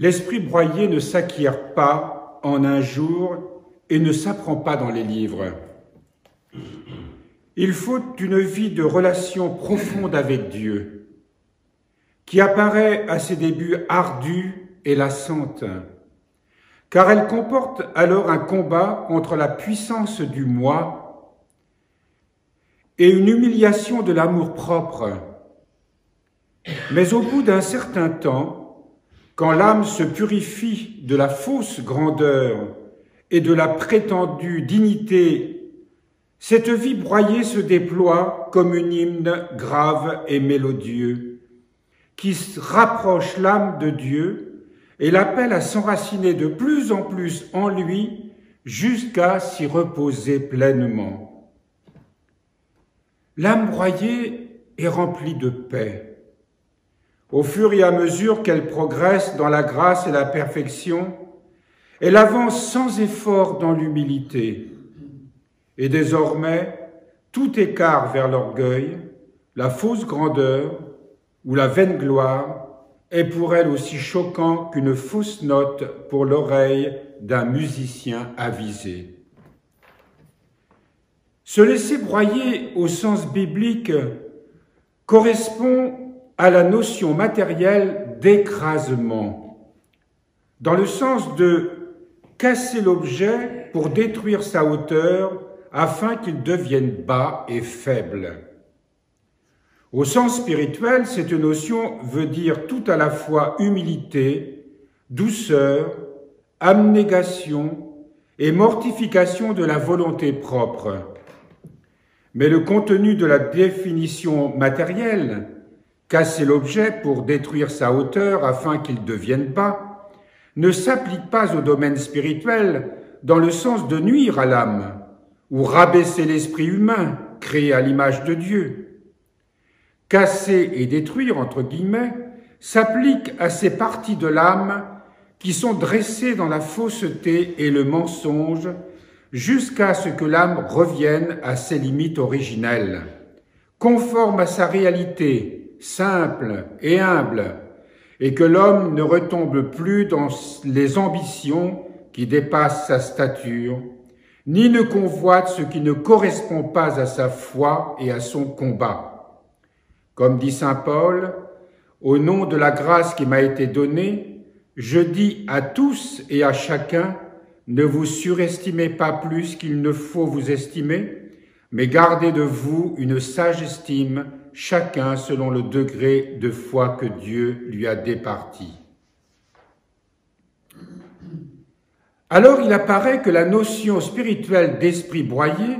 L'esprit broyé ne s'acquiert pas en un jour et ne s'apprend pas dans les livres. Il faut une vie de relation profonde avec Dieu, qui apparaît à ses débuts ardue et lassante, car elle comporte alors un combat contre la puissance du moi et une humiliation de l'amour-propre. Mais au bout d'un certain temps, quand l'âme se purifie de la fausse grandeur et de la prétendue dignité, cette vie broyée se déploie comme un hymne grave et mélodieux, qui rapproche l'âme de Dieu et l'appelle à s'enraciner de plus en plus en lui jusqu'à s'y reposer pleinement. L'âme broyée est remplie de paix. Au fur et à mesure qu'elle progresse dans la grâce et la perfection, elle avance sans effort dans l'humilité. Et désormais, tout écart vers l'orgueil, la fausse grandeur ou la vaine gloire est pour elle aussi choquant qu'une fausse note pour l'oreille d'un musicien avisé. Se laisser broyer au sens biblique correspond à la notion matérielle d'écrasement, dans le sens de casser l'objet pour détruire sa hauteur afin qu'il devienne bas et faible. Au sens spirituel, cette notion veut dire tout à la fois humilité, douceur, abnégation et mortification de la volonté propre. Mais le contenu de la définition matérielle, casser l'objet pour détruire sa hauteur afin qu'il devienne bas, ne s'applique pas au domaine spirituel dans le sens de nuire à l'âme ou rabaisser l'esprit humain créé à l'image de Dieu. Casser et détruire, entre guillemets, s'applique à ces parties de l'âme qui sont dressées dans la fausseté et le mensonge jusqu'à ce que l'âme revienne à ses limites originelles, conforme à sa réalité, simple et humble, et que l'homme ne retombe plus dans les ambitions qui dépassent sa stature, ni ne convoite ce qui ne correspond pas à sa foi et à son combat. Comme dit saint Paul, « Au nom de la grâce qui m'a été donnée, je dis à tous et à chacun, ne vous surestimez pas plus qu'il ne faut vous estimer, mais gardez de vous une sage estime, chacun selon le degré de foi que Dieu lui a départi. » Alors il apparaît que la notion spirituelle d'esprit broyé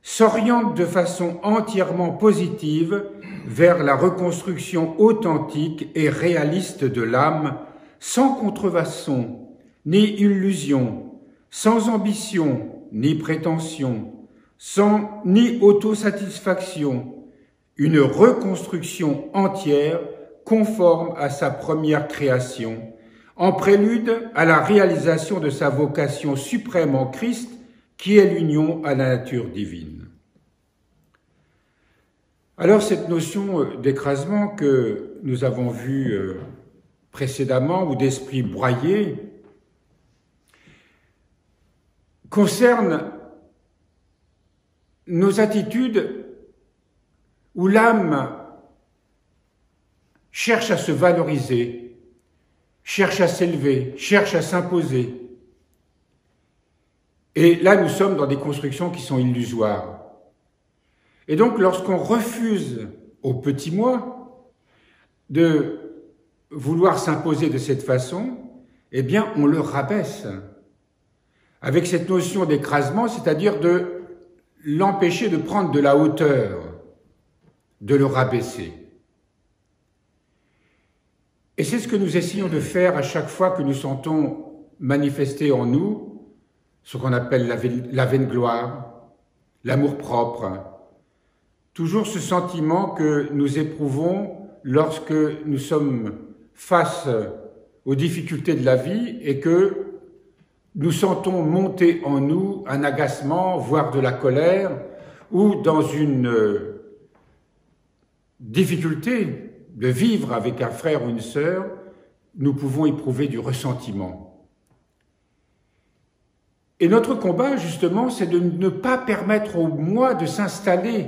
s'oriente de façon entièrement positive vers la reconstruction authentique et réaliste de l'âme, sans contrefaçon, ni illusion, sans ambition, ni prétention, ni autosatisfaction, une reconstruction entière conforme à sa première création, en prélude à la réalisation de sa vocation suprême en Christ, qui est l'union à la nature divine. Alors cette notion d'écrasement que nous avons vue précédemment, ou d'esprit broyé, concerne nos attitudes où l'âme cherche à se valoriser, cherche à s'élever, cherche à s'imposer. Et là, nous sommes dans des constructions qui sont illusoires. Et donc, lorsqu'on refuse au petit moi de vouloir s'imposer de cette façon, eh bien, on le rabaisse. Avec cette notion d'écrasement, c'est-à-dire de l'empêcher de prendre de la hauteur, de le rabaisser. Et c'est ce que nous essayons de faire à chaque fois que nous sentons manifester en nous ce qu'on appelle la vaine gloire, l'amour-propre. Toujours ce sentiment que nous éprouvons lorsque nous sommes face aux difficultés de la vie et que nous sentons monter en nous un agacement, voire de la colère, ou dans une difficulté de vivre avec un frère ou une sœur, nous pouvons éprouver du ressentiment. Et notre combat, justement, c'est de ne pas permettre au moi de s'installer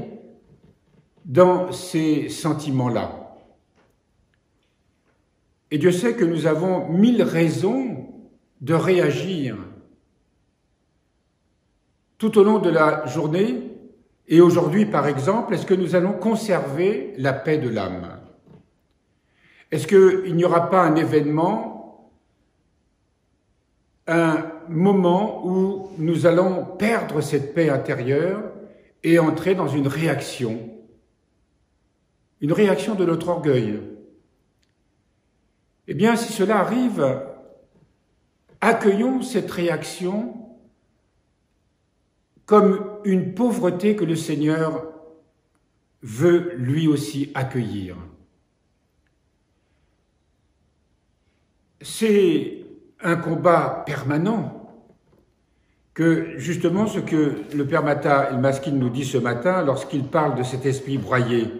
dans ces sentiments-là. Et Dieu sait que nous avons 1000 raisons de réagir tout au long de la journée. Et aujourd'hui, par exemple, est-ce que nous allons conserver la paix de l'âme? Est-ce qu'il n'y aura pas un événement, un moment où nous allons perdre cette paix intérieure et entrer dans une réaction de notre orgueil? Eh bien, si cela arrive, accueillons cette réaction comme une pauvreté que le Seigneur veut lui aussi accueillir. C'est un combat permanent que, justement, ce que le Père Mata El-Maskin nous dit ce matin lorsqu'il parle de cet esprit broyé.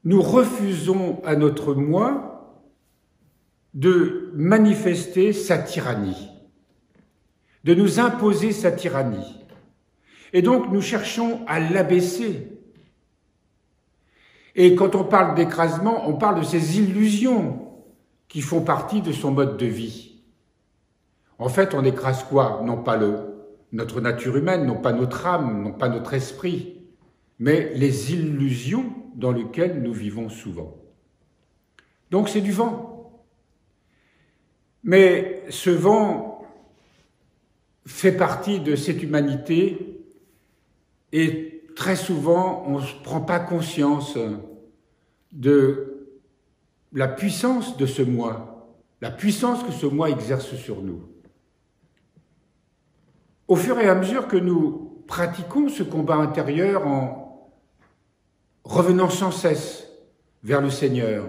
Nous refusons à notre moi de manifester sa tyrannie, de nous imposer sa tyrannie. Et donc, nous cherchons à l'abaisser. Et quand on parle d'écrasement, on parle de ces illusions qui font partie de son mode de vie. En fait, on écrase quoi? Non pas notre nature humaine, non pas notre âme, non pas notre esprit, mais les illusions dans lesquelles nous vivons souvent. Donc c'est du vent. Mais ce vent fait partie de cette humanité et très souvent on ne prend pas conscience de la puissance de ce moi, la puissance que ce moi exerce sur nous. Au fur et à mesure que nous pratiquons ce combat intérieur en revenant sans cesse vers le Seigneur,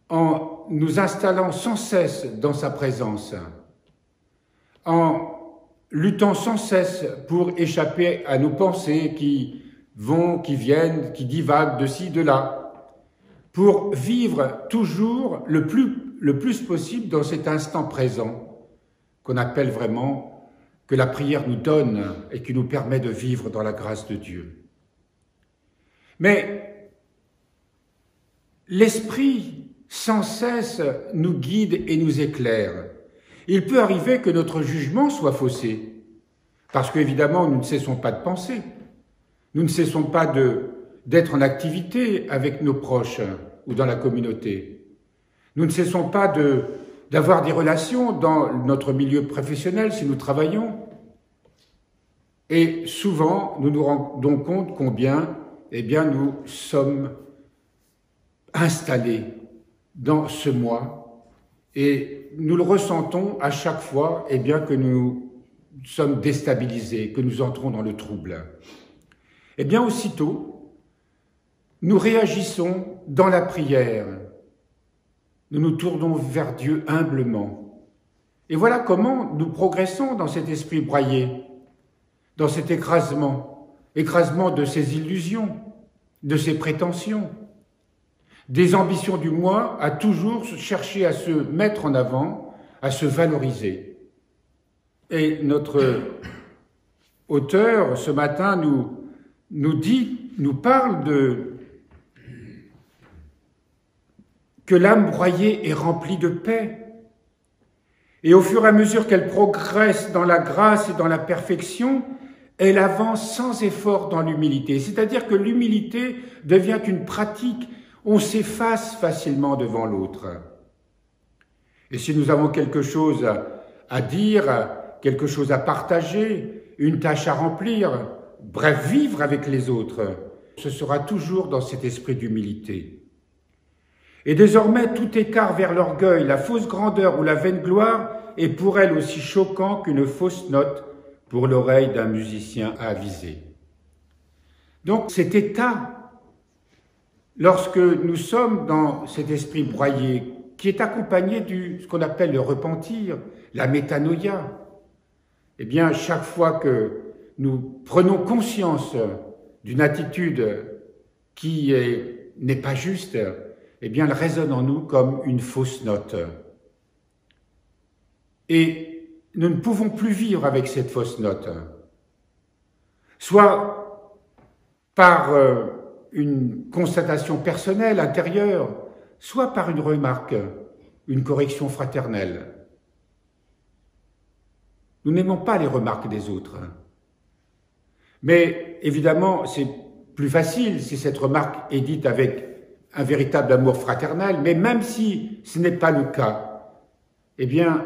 en nous installant sans cesse dans sa présence, en luttant sans cesse pour échapper à nos pensées qui vont, qui viennent, qui divaguent de ci, de là, pour vivre toujours le plus possible dans cet instant présent qu'on appelle vraiment, que la prière nous donne et qui nous permet de vivre dans la grâce de Dieu. Mais l'Esprit sans cesse nous guide et nous éclaire. Il peut arriver que notre jugement soit faussé, parce qu'évidemment nous ne cessons pas de penser, nous ne cessons pas d'être en activité avec nos proches ou dans la communauté. Nous ne cessons pas d'avoir des relations dans notre milieu professionnel si nous travaillons. Et souvent, nous nous rendons compte combien, nous sommes installés dans ce moi et nous le ressentons à chaque fois, que nous sommes déstabilisés, que nous entrons dans le trouble. Aussitôt, nous réagissons dans la prière. Nous nous tournons vers Dieu humblement. Et voilà comment nous progressons dans cet esprit broyé, dans cet écrasement de ces illusions, de ces prétentions, des ambitions du moi à toujours chercher à se mettre en avant, à se valoriser. Et notre auteur, ce matin, nous parle que l'âme broyée est remplie de paix. Et au fur et à mesure qu'elle progresse dans la grâce et dans la perfection, elle avance sans effort dans l'humilité. C'est-à-dire que l'humilité devient une pratique. On s'efface facilement devant l'autre. Et si nous avons quelque chose à dire, quelque chose à partager, une tâche à remplir, bref, vivre avec les autres, ce sera toujours dans cet esprit d'humilité. Et désormais, tout écart vers l'orgueil, la fausse grandeur ou la vaine gloire est pour elle aussi choquant qu'une fausse note pour l'oreille d'un musicien avisé. Donc cet état, lorsque nous sommes dans cet esprit broyé, qui est accompagné de ce qu'on appelle le repentir, la métanoïa, chaque fois que nous prenons conscience d'une attitude qui n'est pas juste, eh bien, elle résonne en nous comme une fausse note. Et nous ne pouvons plus vivre avec cette fausse note. Soit par une constatation personnelle, intérieure, soit par une remarque, une correction fraternelle. Nous n'aimons pas les remarques des autres. Mais évidemment, c'est plus facile si cette remarque est dite avec un véritable amour fraternel, mais même si ce n'est pas le cas, eh bien,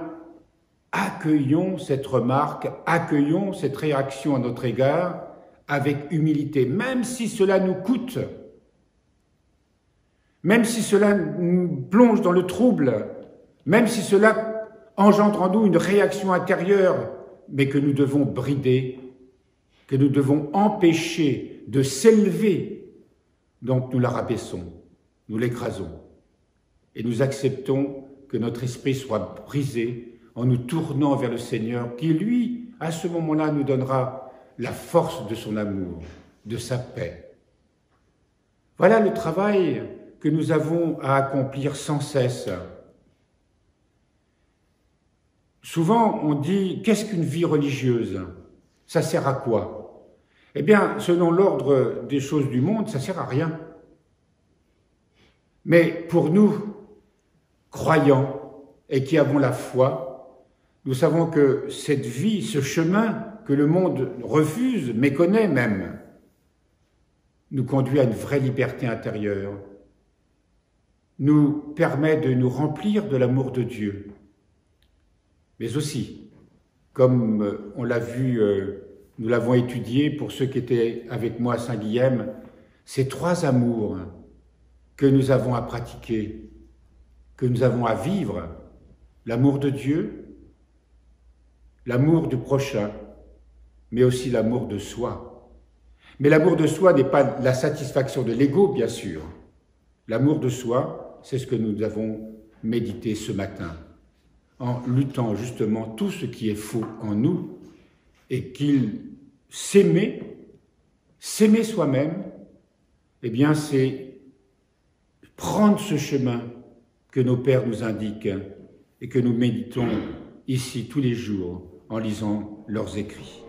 accueillons cette remarque, accueillons cette réaction à notre égard avec humilité, même si cela nous coûte, même si cela nous plonge dans le trouble, même si cela engendre en nous une réaction intérieure, mais que nous devons brider, que nous devons empêcher de s'élever, donc nous la rabaissons, nous l'écrasons, et nous acceptons que notre esprit soit brisé en nous tournant vers le Seigneur, qui lui, à ce moment-là, nous donnera la force de son amour, de sa paix. Voilà le travail que nous avons à accomplir sans cesse. Souvent, on dit, qu'est-ce qu'une vie religieuse? Ça sert à quoi? Eh bien, selon l'ordre des choses du monde, ça sert à rien. Mais pour nous, croyants et qui avons la foi, nous savons que cette vie, ce chemin que le monde refuse, méconnaît même, nous conduit à une vraie liberté intérieure, nous permet de nous remplir de l'amour de Dieu. Mais aussi, comme on l'a vu, nous l'avons étudié pour ceux qui étaient avec moi à Saint-Guilhem, ces trois amours que nous avons à pratiquer, que nous avons à vivre, l'amour de Dieu, l'amour du prochain, mais aussi l'amour de soi. Mais l'amour de soi n'est pas la satisfaction de l'ego, bien sûr. L'amour de soi, c'est ce que nous avons médité ce matin, en luttant justement tout ce qui est faux en nous, et qu'il s'aimer soi-même, eh bien c'est prendre ce chemin que nos pères nous indiquent et que nous méditons ici tous les jours en lisant leurs écrits.